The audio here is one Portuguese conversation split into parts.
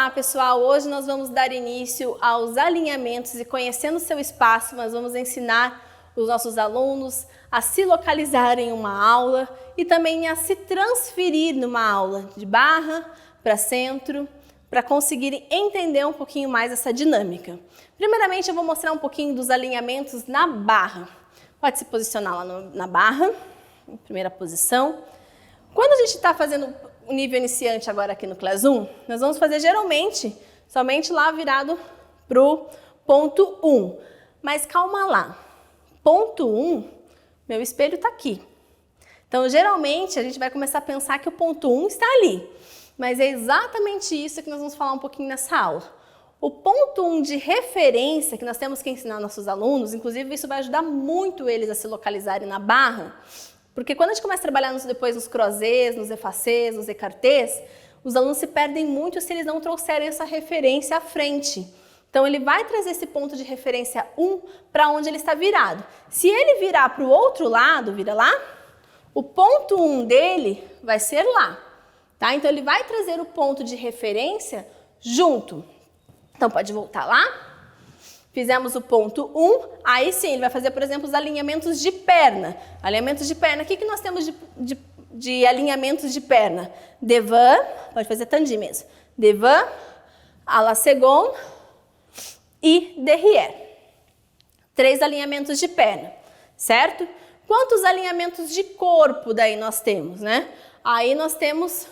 Olá pessoal, hoje nós vamos dar início aos alinhamentos e conhecendo o seu espaço, nós vamos ensinar os nossos alunos a se localizar em uma aula e também a se transferir numa aula de barra para centro, para conseguirem entender um pouquinho mais essa dinâmica. Primeiramente eu vou mostrar um pouquinho dos alinhamentos na barra. Pode se posicionar lá na barra, em primeira posição. Quando a gente está fazendo o nível iniciante agora aqui no Class 1, nós vamos fazer geralmente somente lá virado para o ponto 1. Mas calma lá, ponto 1, meu espelho está aqui. Então geralmente a gente vai começar a pensar que o ponto 1 está ali. Mas é exatamente isso que nós vamos falar um pouquinho nessa aula. O ponto 1 de referência que nós temos que ensinar nossos alunos, inclusive isso vai ajudar muito eles a se localizarem na barra, porque quando a gente começa a trabalhar depois nos croisés, nos effacés, nos écartés, os alunos se perdem muito se eles não trouxerem essa referência à frente. Então ele vai trazer esse ponto de referência 1 para onde ele está virado. Se ele virar para o outro lado, vira lá, o ponto 1 dele vai ser lá. Tá? Então ele vai trazer o ponto de referência junto. Então pode voltar lá. Fizemos o ponto 1, aí sim, ele vai fazer, por exemplo, os alinhamentos de perna. Alinhamentos de perna, o que nós temos de alinhamentos de perna? Devant, pode fazer tandi mesmo. Devant, à la seconde e derrière. 3 alinhamentos de perna, certo? Quantos alinhamentos de corpo daí nós temos, né? Aí nós temos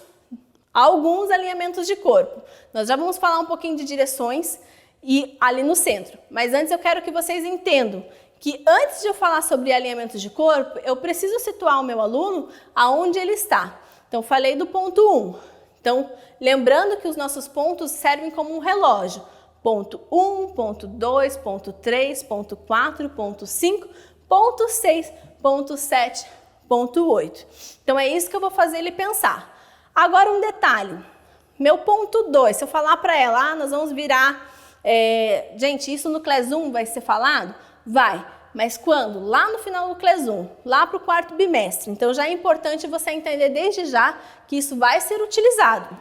alguns alinhamentos de corpo. Nós já vamos falar um pouquinho de direções e ali no centro. Mas antes eu quero que vocês entendam que antes de eu falar sobre alinhamento de corpo, eu preciso situar o meu aluno aonde ele está. Então falei do ponto 1. Então lembrando que os nossos pontos servem como um relógio. Ponto 1, ponto 2, ponto 3, ponto 4, ponto 5, ponto 6, ponto 7, ponto 8. Então é isso que eu vou fazer ele pensar. Agora um detalhe. Meu ponto 2, se eu falar para ela, nós vamos virar... gente, isso no Class 1 vai ser falado? Vai, mas quando? Lá no final do Class 1, lá para o 4º bimestre. Então já é importante você entender desde já que isso vai ser utilizado.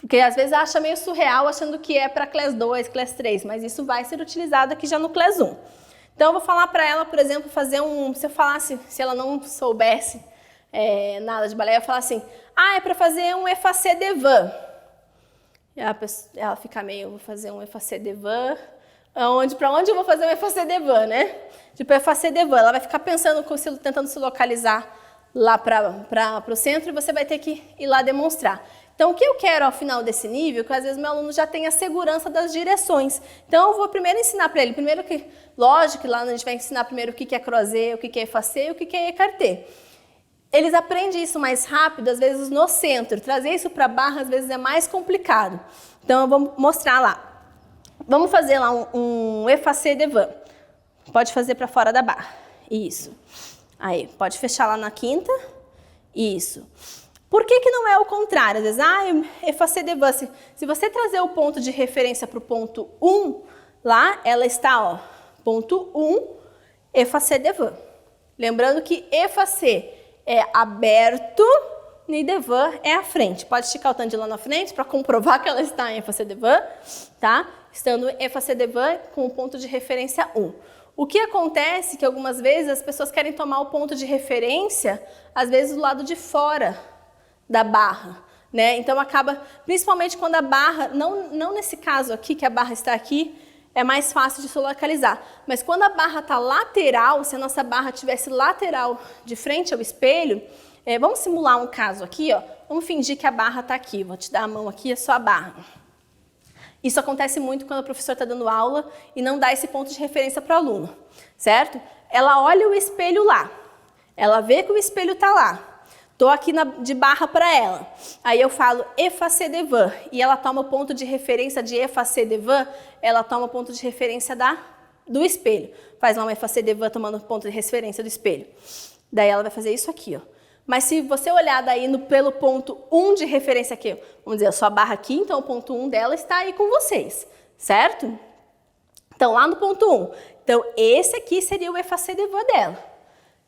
Porque às vezes acha meio surreal achando que é para Class 2, Class 3, mas isso vai ser utilizado aqui já no Class 1. Então eu vou falar para ela, por exemplo, fazer se eu falasse, se ela não soubesse nada de balé, eu ia falar assim, é para fazer um effacé devant. Ela fica meio, vou fazer um effacé devant, para onde eu vou fazer um effacé devant, né? Tipo, effacé devant, ela vai ficar pensando, tentando se localizar lá para o centro e você vai ter que ir lá demonstrar. Então, o que eu quero ao final desse nível, que às vezes meu aluno já tem a segurança das direções. Então, eu vou primeiro ensinar para ele, lógico que lá a gente vai ensinar primeiro o que é croisé, o que é effacé e o que é écarté. Eles aprendem isso mais rápido, às vezes no centro. Trazer isso para a barra, às vezes, é mais complicado. Então, eu vou mostrar lá. Vamos fazer lá um effacé devant. Pode fazer para fora da barra. Isso. Aí, pode fechar lá na 5ª. Isso. Por que não é o contrário? Às vezes, effacé devant. Se você trazer o ponto de referência para o ponto 1, lá, ela está, ó, ponto 1, effacé devant. Lembrando que effacé é aberto e devant é a frente. Pode esticar o tandi lá na frente para comprovar que ela está em effacé devant, tá? Estando em effacé devant com o ponto de referência 1. O que acontece é que algumas vezes as pessoas querem tomar o ponto de referência, às vezes do lado de fora da barra, né? Então acaba, principalmente quando a barra, não nesse caso aqui, que a barra está aqui, é mais fácil de se localizar. Mas quando a barra está lateral, se a nossa barra tivesse lateral de frente ao espelho, vamos simular um caso aqui, ó. Vamos fingir que a barra está aqui. Vou te dar a mão aqui, é só a barra. Isso acontece muito quando o professor está dando aula e não dá esse ponto de referência para o aluno, certo? Ela olha o espelho lá. Ela vê que o espelho está lá. Estou aqui de barra para ela. Aí eu falo effacé devant e ela toma o ponto de referência de effacé devant, ela toma o ponto de referência do espelho. Faz lá um effacé devant tomando o ponto de referência do espelho. Daí ela vai fazer isso aqui, ó. Mas se você olhar daí pelo ponto 1 de referência aqui, vamos dizer, a sua barra aqui, então o ponto 1 dela está aí com vocês, certo? Então lá no ponto 1. Então esse aqui seria o effacé devant dela.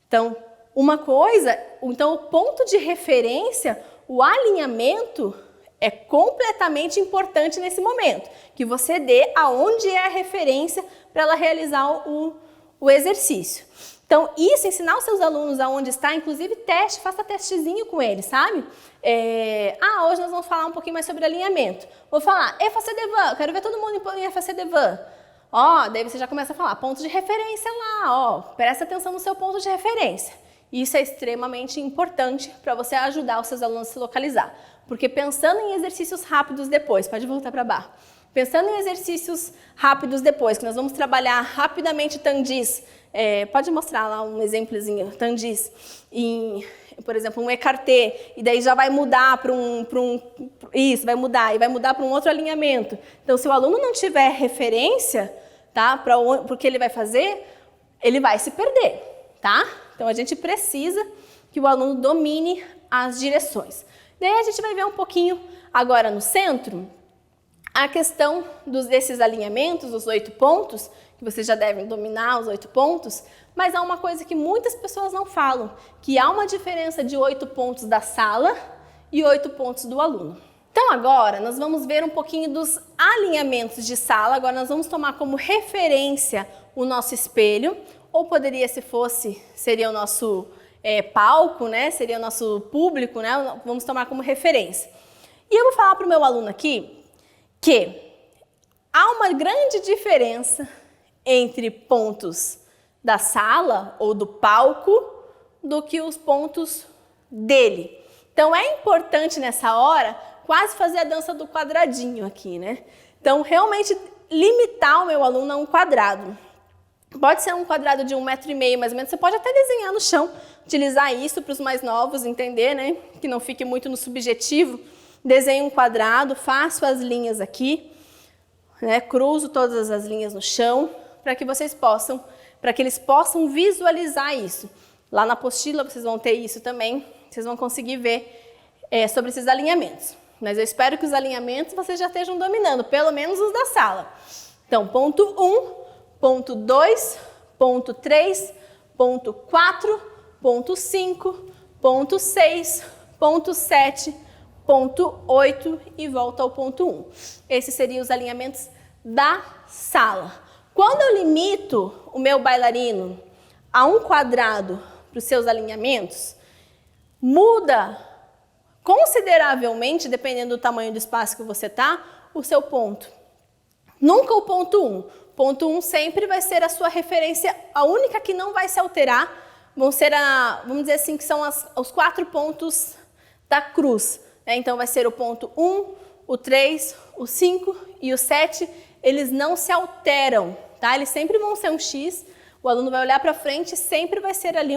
Então, uma coisa, então o ponto de referência, o alinhamento É completamente importante nesse momento que você dê aonde é a referência para ela realizar o exercício. Então, isso, ensinar os seus alunos aonde está, inclusive teste, faça testezinho com eles, sabe? Hoje nós vamos falar um pouquinho mais sobre alinhamento. Vou falar, EFAC Devan, quero ver todo mundo em EFAC Devan. Daí você já começa a falar, ponto de referência lá, presta atenção no seu ponto de referência. Isso é extremamente importante para você ajudar os seus alunos a se localizar. Porque pensando em exercícios rápidos depois, pode voltar para baixo. Pensando em exercícios rápidos depois, que nós vamos trabalhar rapidamente Tandis, pode mostrar lá um exemplozinho, Tandis, por exemplo, um écarté, e daí já vai mudar para isso, vai mudar, e vai mudar para um outro alinhamento. Então, se o aluno não tiver referência, tá, para o que ele vai fazer, ele vai se perder, tá? Então, a gente precisa que o aluno domine as direções. Daí a gente vai ver um pouquinho agora no centro a questão desses alinhamentos, os 8 pontos, que vocês já devem dominar os 8 pontos, mas há uma coisa que muitas pessoas não falam, que há uma diferença de 8 pontos da sala e 8 pontos do aluno. Então agora nós vamos ver um pouquinho dos alinhamentos de sala, agora nós vamos tomar como referência o nosso espelho, ou poderia, se fosse, seria o nosso palco, né? Seria o nosso público, né? Vamos tomar como referência. E eu vou falar para o meu aluno aqui que há uma grande diferença entre pontos da sala ou do palco do que os pontos dele. Então é importante nessa hora quase fazer a dança do quadradinho aqui, né? Então realmente limitar o meu aluno a um quadrado. Pode ser um quadrado de 1,5 m, mais ou menos. Você pode até desenhar no chão, utilizar isso para os mais novos entender, né? Que não fique muito no subjetivo. Desenho um quadrado, faço as linhas aqui, né? Cruzo todas as linhas no chão, para que eles possam visualizar isso. Lá na apostila vocês vão ter isso também, vocês vão conseguir ver sobre esses alinhamentos. Mas eu espero que os alinhamentos vocês já estejam dominando, pelo menos os da sala. Então, ponto 1, ponto 2, ponto 3, ponto 4, ponto 5, ponto 6, ponto 7, ponto 8 e volta ao ponto 1. Esses seriam os alinhamentos da sala. Quando eu limito o meu bailarino a um quadrado para os seus alinhamentos, muda consideravelmente, dependendo do tamanho do espaço que você está, o seu ponto. Nunca o ponto 1. Ponto 1 sempre vai ser a sua referência, a única que não vai se alterar, vamos dizer assim, que são os 4 pontos da cruz. Então vai ser o ponto 1, o 3, o 5 e o 7, eles não se alteram, tá? Eles sempre vão ser um X, o aluno vai olhar para frente e sempre vai ser ali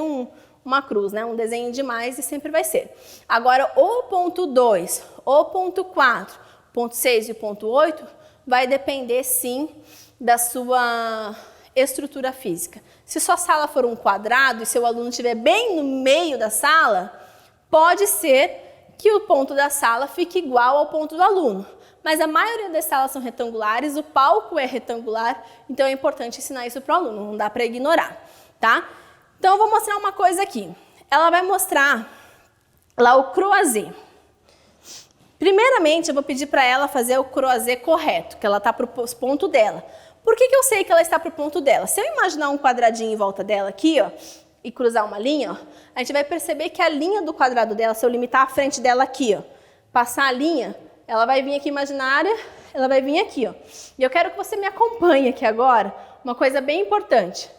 uma cruz, né? Um desenho de mais e sempre vai ser. Agora, o ponto 2, o ponto 4, ponto 6 e o ponto 8 vai depender sim da sua estrutura física. Se sua sala for um quadrado e seu aluno estiver bem no meio da sala, pode ser que o ponto da sala fique igual ao ponto do aluno. Mas a maioria das salas são retangulares, o palco é retangular, então é importante ensinar isso para o aluno, não dá para ignorar, tá? Então eu vou mostrar uma coisa aqui. Ela vai mostrar lá o croisé. Primeiramente, eu vou pedir para ela fazer o croisé correto, que ela está para o ponto dela. Por que eu sei que ela está para o ponto dela? Se eu imaginar um quadradinho em volta dela aqui, ó, e cruzar uma linha, ó, a gente vai perceber que a linha do quadrado dela, se eu limitar a frente dela aqui, ó, passar a linha, ela vai vir aqui imaginária, ela vai vir aqui, ó. E eu quero que você me acompanhe aqui agora, uma coisa bem importante.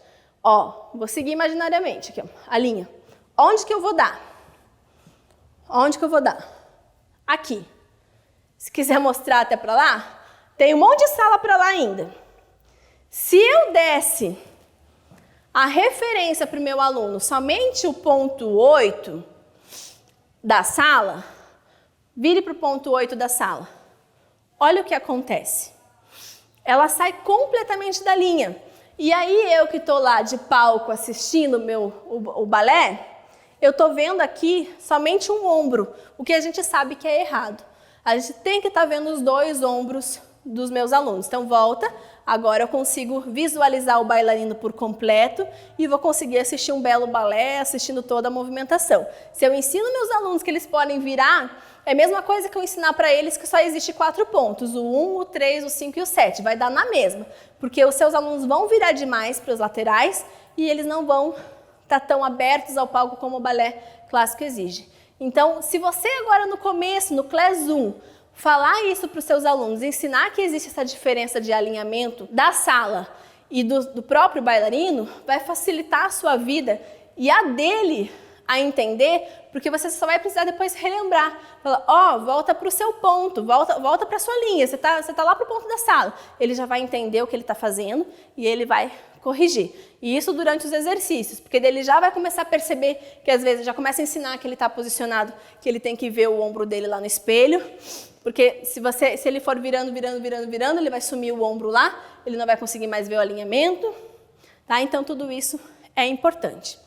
Ó, vou seguir imaginariamente aqui, ó, a linha. Onde que eu vou dar? Onde que eu vou dar? Aqui. Se quiser mostrar até para lá, tem um monte de sala para lá ainda. Se eu desse a referência para o meu aluno somente o ponto 8 da sala, vire para o ponto 8 da sala. Olha o que acontece. Ela sai completamente da linha. E aí eu que estou lá de palco assistindo o balé, eu estou vendo aqui somente um ombro, o que a gente sabe que é errado. A gente tem que estar vendo os 2 ombros dos meus alunos. Então volta, agora eu consigo visualizar o bailarino por completo e vou conseguir assistir um belo balé, assistindo toda a movimentação. Se eu ensino meus alunos que eles podem virar É a mesma coisa que eu ensinar para eles que só existe 4 pontos, o 1, o 3, o 5 e o 7. Vai dar na mesma, porque os seus alunos vão virar demais para os laterais e eles não vão estar tão abertos ao palco como o balé clássico exige. Então, se você agora no começo, no Class 1, falar isso para os seus alunos, ensinar que existe essa diferença de alinhamento da sala e do próprio bailarino, vai facilitar a sua vida e a dele a entender, porque você só vai precisar depois relembrar. Fala, ó, volta para o seu ponto, volta para a sua linha, você tá lá para o ponto da sala. Ele já vai entender o que ele está fazendo e ele vai corrigir. E isso durante os exercícios, porque ele já vai começar a perceber que às vezes já começa a ensinar que ele está posicionado, que ele tem que ver o ombro dele lá no espelho, porque se ele for virando, ele vai sumir o ombro lá, ele não vai conseguir mais ver o alinhamento, tá? Então tudo isso é importante.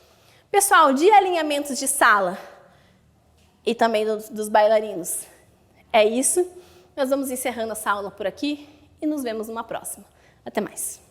Pessoal, de alinhamentos de sala e também dos bailarinos, é isso. Nós vamos encerrando essa aula por aqui e nos vemos numa próxima. Até mais.